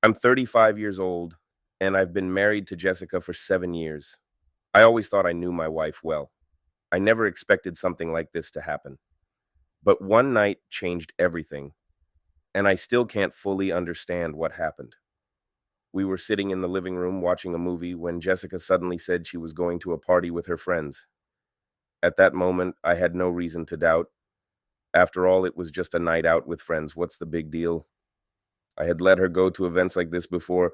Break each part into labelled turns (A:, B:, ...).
A: I'm 35 years old, and I've been married to Jessica for 7 years. I always thought I knew my wife well. I never expected something like this to happen. But one night changed everything, and I still can't fully understand what happened. We were sitting in the living room watching a movie when Jessica suddenly said she was going to a party with her friends. At that moment, I had no reason to doubt. After all, it was just a night out with friends. What's the big deal? I had let her go to events like this before,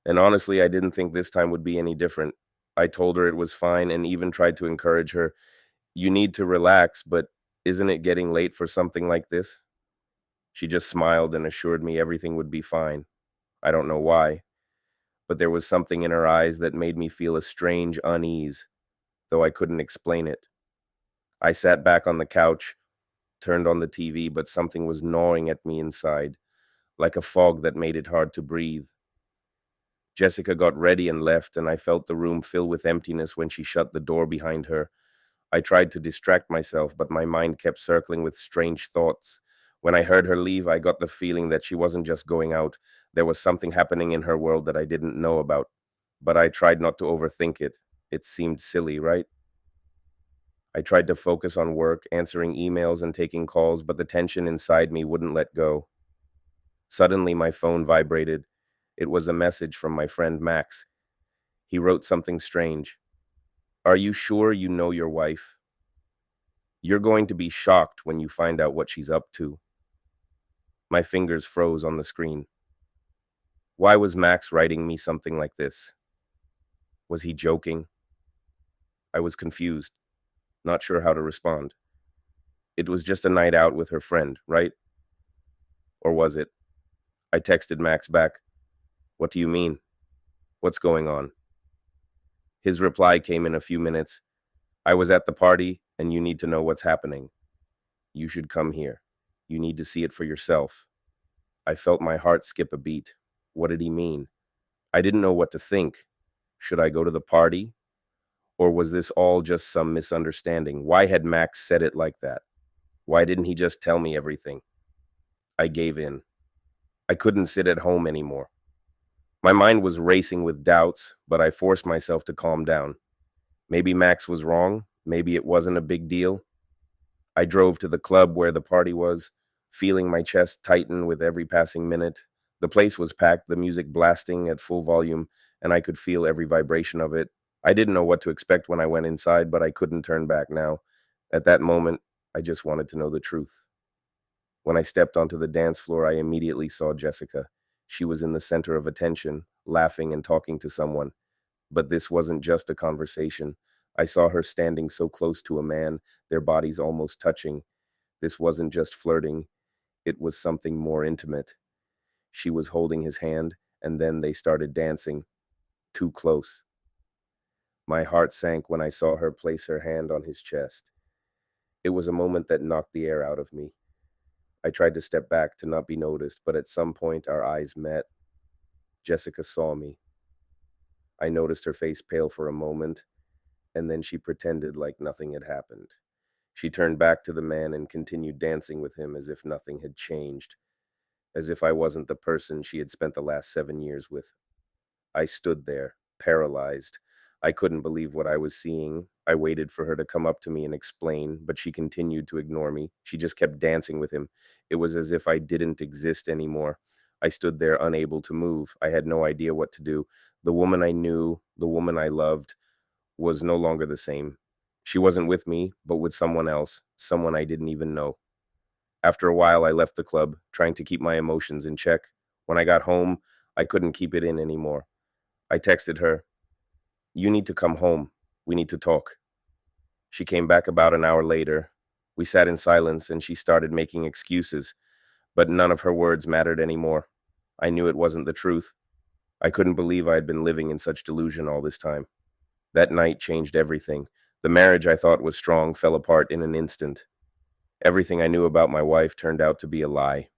A: and honestly, I didn't think this time would be any different. I told her it was fine and even tried to encourage her. You need to relax, but isn't it getting late for something like this? She just smiled and assured me everything would be fine. I don't know why, but there was something in her eyes that made me feel a strange unease, though I couldn't explain it. I sat back on the couch, turned on the TV, but something was gnawing at me inside, like a fog that made it hard to breathe. Jessica got ready and left, and I felt the room fill with emptiness when she shut the door behind her. I tried to distract myself, but my mind kept circling with strange thoughts. When I heard her leave, I got the feeling that she wasn't just going out. There was something happening in her world that I didn't know about. But I tried not to overthink it. It seemed silly, right? I tried to focus on work, answering emails and taking calls, but the tension inside me wouldn't let go. Suddenly, my phone vibrated. It was a message from my friend Max. He wrote something strange. Are you sure you know your wife? You're going to be shocked when you find out what she's up to. My fingers froze on the screen. Why was Max writing me something like this? Was he joking? I was confused, not sure how to respond. It was just a night out with her friend, right? Or was it? I texted Max back. What do you mean? What's going on? His reply came in a few minutes. I was at the party, and you need to know what's happening. You should come here. You need to see it for yourself. I felt my heart skip a beat. What did he mean? I didn't know what to think. Should I go to the party? Or was this all just some misunderstanding? Why had Max said it like that? Why didn't he just tell me everything? I gave in. I couldn't sit at home anymore. My mind was racing with doubts, but I forced myself to calm down. Maybe Max was wrong. Maybe it wasn't a big deal. I drove to the club where the party was, feeling my chest tighten with every passing minute. The place was packed, the music blasting at full volume, and I could feel every vibration of it. I didn't know what to expect when I went inside, but I couldn't turn back now. At that moment, I just wanted to know the truth. When I stepped onto the dance floor, I immediately saw Jessica. She was in the center of attention, laughing and talking to someone. But this wasn't just a conversation. I saw her standing so close to a man, their bodies almost touching. This wasn't just flirting, it was something more intimate. She was holding his hand, and then they started dancing, too close. My heart sank when I saw her place her hand on his chest. It was a moment that knocked the air out of me. I tried to step back to not be noticed, but at some point our eyes met. Jessica saw me. I noticed her face pale for a moment, and then she pretended like nothing had happened. She turned back to the man and continued dancing with him as if nothing had changed, as if I wasn't the person she had spent the last 7 years with. I stood there, paralyzed. I couldn't believe what I was seeing. I waited for her to come up to me and explain, but she continued to ignore me. She just kept dancing with him. It was as if I didn't exist anymore. I stood there unable to move. I had no idea what to do. The woman I knew, the woman I loved, was no longer the same. She wasn't with me, but with someone else, someone I didn't even know. After a while, I left the club, trying to keep my emotions in check. When I got home, I couldn't keep it in anymore. I texted her, You need to come home. We need to talk. She came back about an hour later. We sat in silence and she started making excuses, but none of her words mattered anymore. I knew it wasn't the truth. I couldn't believe I had been living in such delusion all this time. That night changed everything. The marriage I thought was strong fell apart in an instant. Everything I knew about my wife turned out to be a lie.